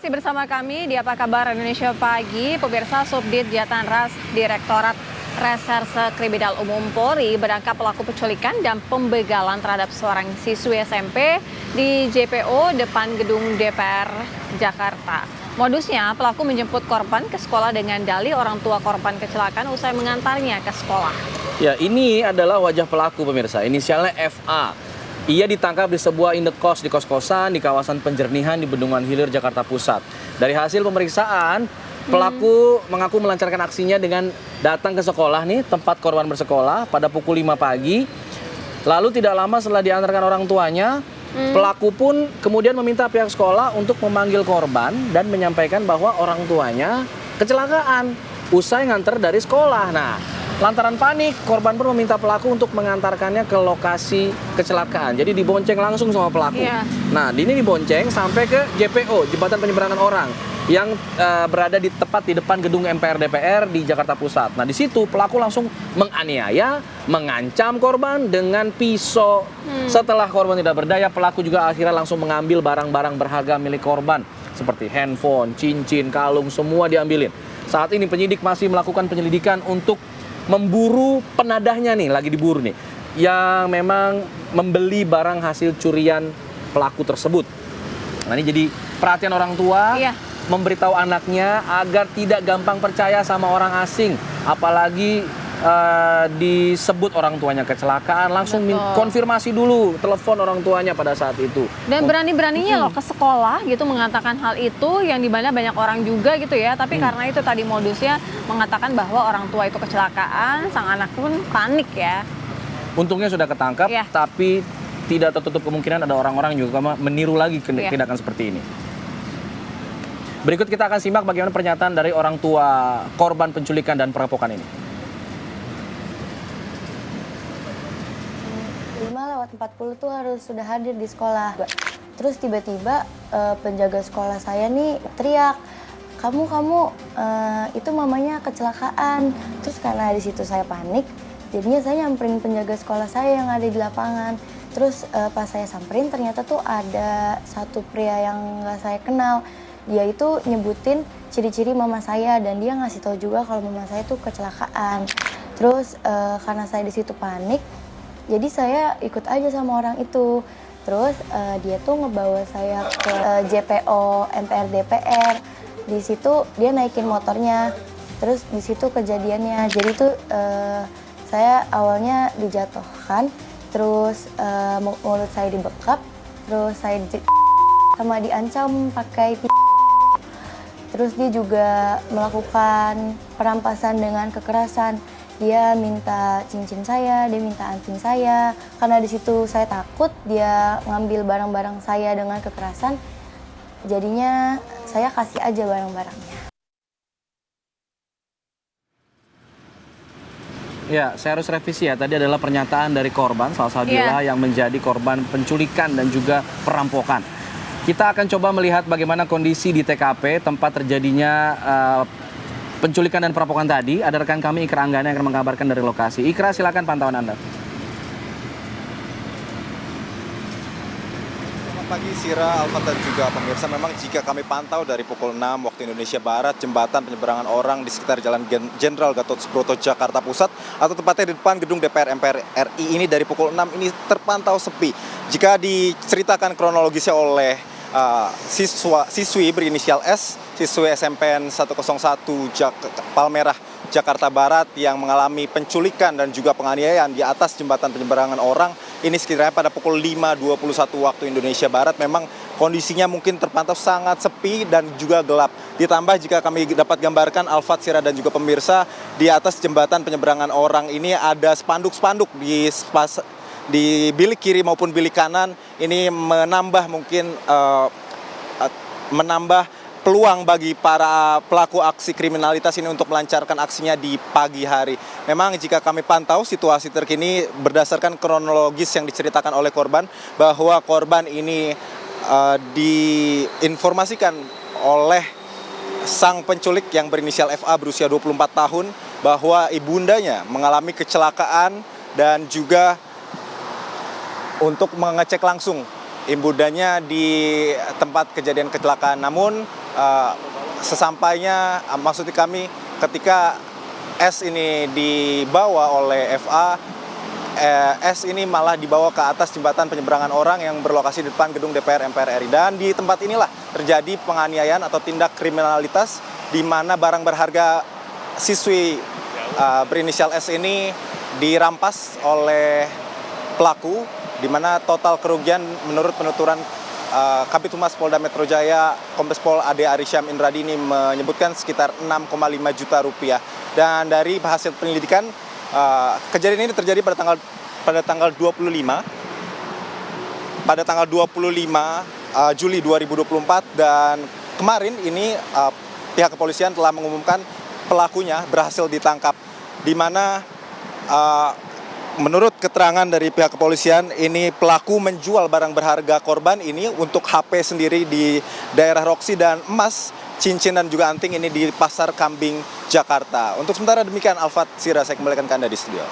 Masih bersama kami di Apa Kabar Indonesia Pagi, pemirsa. Subdit Jatanras Direktorat Reserse Kriminal Umum Polri menangkap pelaku penculikan dan pembegalan terhadap seorang siswi SMP di JPO depan gedung DPR Jakarta. Modusnya, pelaku menjemput korban ke sekolah dengan dalih orang tua korban kecelakaan usai mengantarnya ke sekolah. Ya, ini adalah wajah pelaku, pemirsa. Inisialnya FA. Ia ditangkap di sebuah indekos di kos-kosan di kawasan Penjernihan di Bendungan Hilir, Jakarta Pusat. Dari hasil pemeriksaan, pelaku mengaku melancarkan aksinya dengan datang ke sekolah nih, tempat korban bersekolah pada pukul 5 pagi. Lalu tidak lama setelah diantarkan orang tuanya, pelaku pun kemudian meminta pihak sekolah untuk memanggil korban dan menyampaikan bahwa orang tuanya kecelakaan usai nganter dari sekolah. Nah, lantaran panik, korban pun meminta pelaku untuk mengantarkannya ke lokasi kecelakaan. Jadi dibonceng langsung sama pelaku. Nah, ini dibonceng sampai ke JPO, Jembatan Penyeberangan Orang, yang berada tepat di depan gedung MPR DPR di Jakarta Pusat. Nah, di situ pelaku langsung menganiaya, mengancam korban dengan pisau. Setelah korban tidak berdaya, pelaku juga akhirnya langsung mengambil barang-barang berharga milik korban seperti handphone, cincin, kalung, semua diambilin. Saat ini penyidik masih melakukan penyelidikan untuk memburu penadahnya nih, lagi diburu nih, yang memang membeli barang hasil curian pelaku tersebut. Nah, ini jadi perhatian orang tua, memberitahu anaknya agar tidak gampang percaya sama orang asing, apalagi disebut orang tuanya kecelakaan, langsung konfirmasi dulu, telepon orang tuanya pada saat itu. Dan berani-beraninya loh ke sekolah gitu mengatakan hal itu, yang dimana banyak orang juga gitu ya, tapi karena itu tadi modusnya mengatakan bahwa orang tua itu kecelakaan, sang anak pun panik ya. Untungnya sudah ketangkap, tapi tidak tertutup kemungkinan ada orang-orang juga meniru lagi tindakan seperti ini. Berikut kita akan simak bagaimana pernyataan dari orang tua korban penculikan dan perampokan ini. 5:40 tuh harus sudah hadir di sekolah. Terus tiba-tiba penjaga sekolah saya nih teriak, kamu itu mamanya kecelakaan. Terus karena di situ saya panik, jadinya saya nyamperin penjaga sekolah saya yang ada di lapangan. Terus pas saya samperin, ternyata tuh ada satu pria yang nggak saya kenal. Dia itu nyebutin ciri-ciri mama saya dan dia ngasih tahu juga kalau mama saya tuh kecelakaan. Terus karena saya di situ panik, jadi saya ikut aja sama orang itu. Terus dia tuh ngebawa saya ke JPO MPR DPR. Di situ dia naikin motornya. Terus di situ kejadiannya. Jadi tuh saya awalnya dijatuhkan, terus mulut saya dibekap, terus saya sama diancam pakai terus dia juga melakukan perampasan dengan kekerasan. Dia minta cincin saya, dia minta anting saya. Karena di situ saya takut dia ngambil barang-barang saya dengan kekerasan. Jadinya saya kasih aja barang-barangnya. Ya, saya harus revisi ya. Tadi adalah pernyataan dari korban, Salsabila, yang menjadi korban penculikan dan juga perampokan. Kita akan coba melihat bagaimana kondisi di TKP tempat terjadinya penculikan dan perampokan tadi. Ada rekan kami Ikra Anggana yang akan mengabarkan dari lokasi. Ikra, silakan pantauan Anda. Selamat pagi Sira, Alfat dan juga pemirsa. Memang jika kami pantau dari pukul 6 waktu Indonesia Barat, jembatan penyeberangan orang di sekitar Jalan Jenderal Gatot Subroto Jakarta Pusat, atau tepatnya di depan gedung DPR MPR RI ini, dari pukul 6 ini terpantau sepi. Jika diceritakan kronologisnya oleh siswi berinisial S, siswi SMPN 101 Palmerah, Jakarta Barat, yang mengalami penculikan dan juga penganiayaan di atas jembatan penyeberangan orang ini sekiranya pada pukul 5.21 waktu Indonesia Barat. Memang kondisinya mungkin terpantau sangat sepi dan juga gelap. Ditambah jika kami dapat gambarkan, Alfat, Sira dan juga pemirsa, di atas jembatan penyeberangan orang ini ada spanduk-spanduk di bilik kiri maupun bilik kanan. Ini menambah menambah peluang bagi para pelaku aksi kriminalitas ini untuk melancarkan aksinya di pagi hari. Memang jika kami pantau situasi terkini berdasarkan kronologis yang diceritakan oleh korban, bahwa korban ini diinformasikan oleh sang penculik yang berinisial FA berusia 24 tahun bahwa ibundanya mengalami kecelakaan dan juga untuk mengecek langsung ibundanya di tempat kejadian kecelakaan. Namun sesampainya, maksud kami ketika S ini dibawa oleh FA, S ini malah dibawa ke atas jembatan penyeberangan orang yang berlokasi di depan gedung DPR MPR RI. Dan di tempat inilah terjadi penganiayaan atau tindak kriminalitas di mana barang berharga siswi berinisial S ini dirampas oleh pelaku, di mana total kerugian menurut penuturan Kabid Humas Polda Metro Jaya, Kombes Pol Ade Arysyam Indradi ini menyebutkan sekitar 6,5 juta rupiah. Dan dari hasil penyelidikan, kejadian ini terjadi pada tanggal 25 Juli 2024, dan kemarin ini pihak kepolisian telah mengumumkan pelakunya berhasil ditangkap, di mana menurut keterangan dari pihak kepolisian, ini pelaku menjual barang berharga korban ini untuk HP sendiri di daerah Roksi, dan emas, cincin dan juga anting ini di Pasar Kambing, Jakarta. Untuk sementara demikian, Alfat Sira, saya kembalikan ke Anda di studio.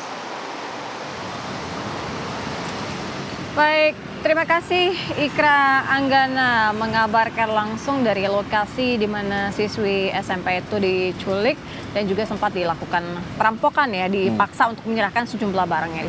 Baik, terima kasih Ikra Anggana mengabarkan langsung dari lokasi di mana siswi SMP itu diculik dan juga sempat dilakukan perampokan ya, dipaksa untuk menyerahkan sejumlah barangnya.